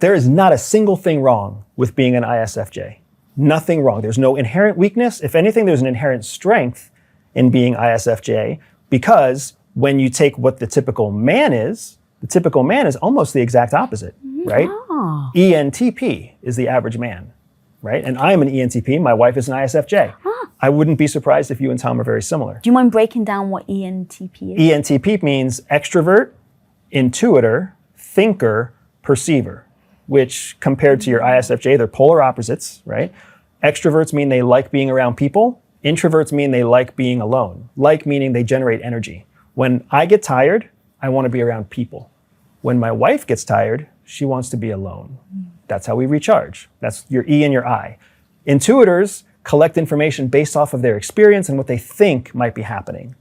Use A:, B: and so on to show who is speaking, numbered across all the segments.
A: There is not a single thing wrong with being an ISFJ. Nothing wrong. There's no inherent weakness. If anything, there's an inherent strength in being ISFJ, because when you take what the typical man is almost the exact opposite, right?
B: Oh.
A: ENTP is the average man, right? And I'm an ENTP. My wife is an ISFJ. I wouldn't be surprised if you and Tom are very similar.
B: Do you mind breaking down what ENTP is?
A: ENTP means extrovert, intuitor, thinker, perceiver, which compared to your ISFJ, they're polar opposites, right? Extroverts mean they like being around people. Introverts mean they like being alone. Like meaning they generate energy. When I get tired, I want to be around people. When my wife gets tired, she wants to be alone. That's how we recharge. That's your E and your I. Intuitors collect information based off of their experience and what they think might be happening.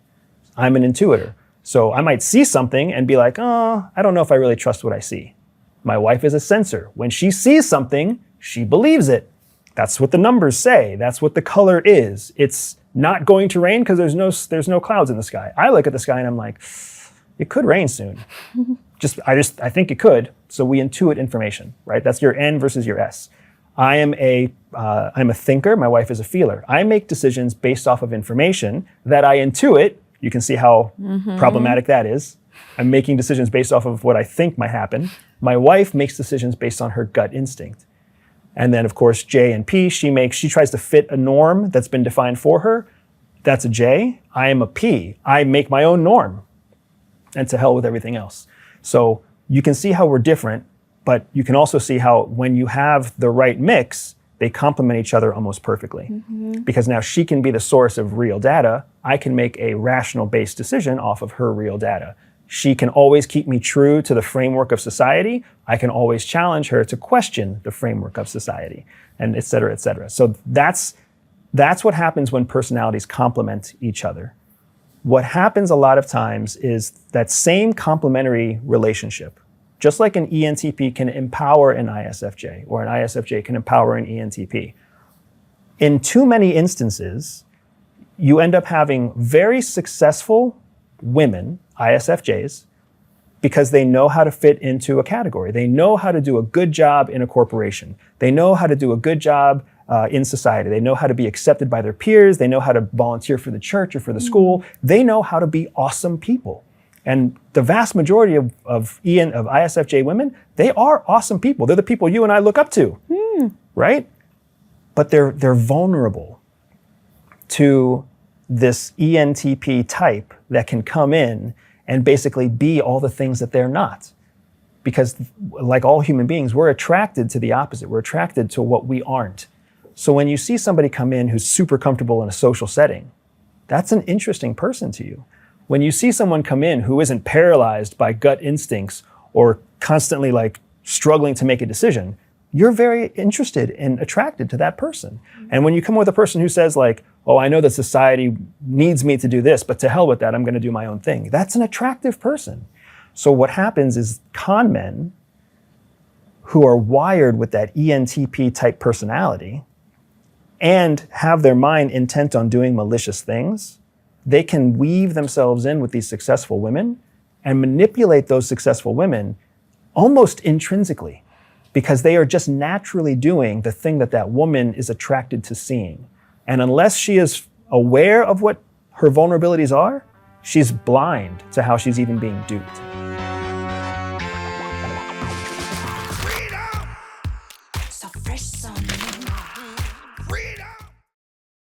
A: I'm an intuitor. So I might see something and be like, oh, I don't know if I really trust what I see. My wife is a sensor. When she sees something, she believes it. That's what the numbers say. That's what the color is. It's not going to rain because there's no clouds in the sky. I look at the sky and I'm like, it could rain soon. I think it could. So we intuit information, right? That's your N versus your S. I'm a thinker. My wife is a feeler. I make decisions based off of information that I intuit. You can see how problematic that is. I'm making decisions based off of what I think might happen. My wife makes decisions based on her gut instinct. And then, of course, J and P, she tries to fit a norm that's been defined for her. That's a J. I am a P. I make my own norm. And to hell with everything else. So you can see how we're different, but you can also see how when you have the right mix, they complement each other almost perfectly. Because now she can be the source of real data. I can make a rational-based decision off of her real data. She can always keep me true to the framework of society. I can always challenge her to question the framework of society, and et cetera, et cetera. So that's what happens when personalities complement each other. What happens a lot of times is that same complementary relationship, just like an ENTP can empower an ISFJ, or an ISFJ can empower an ENTP. In too many instances, you end up having very successful women, ISFJs, because they know how to fit into a category. They know how to do a good job in a corporation. They know how to do a good job in society. They know how to be accepted by their peers. They know how to volunteer for the church or for the school. They know how to be awesome people. And the vast majority of ISFJ women, they are awesome people. They're the people you and I look up to, right? But they're vulnerable to this ENTP type that can come in and basically be all the things that they're not. Because like all human beings, we're attracted to the opposite. We're attracted to what we aren't. So when you see somebody come in who's super comfortable in a social setting, that's an interesting person to you. When you see someone come in who isn't paralyzed by gut instincts or constantly like struggling to make a decision, you're very interested and attracted to that person. And when you come with a person who says like, oh, I know that society needs me to do this, but to hell with that, I'm going to do my own thing. That's an attractive person. So what happens is con men who are wired with that ENTP type personality and have their mind intent on doing malicious things, they can weave themselves in with these successful women and manipulate those successful women almost intrinsically, because they are just naturally doing the thing that woman is attracted to seeing. And unless she is aware of what her vulnerabilities are, she's blind to how she's even being duped.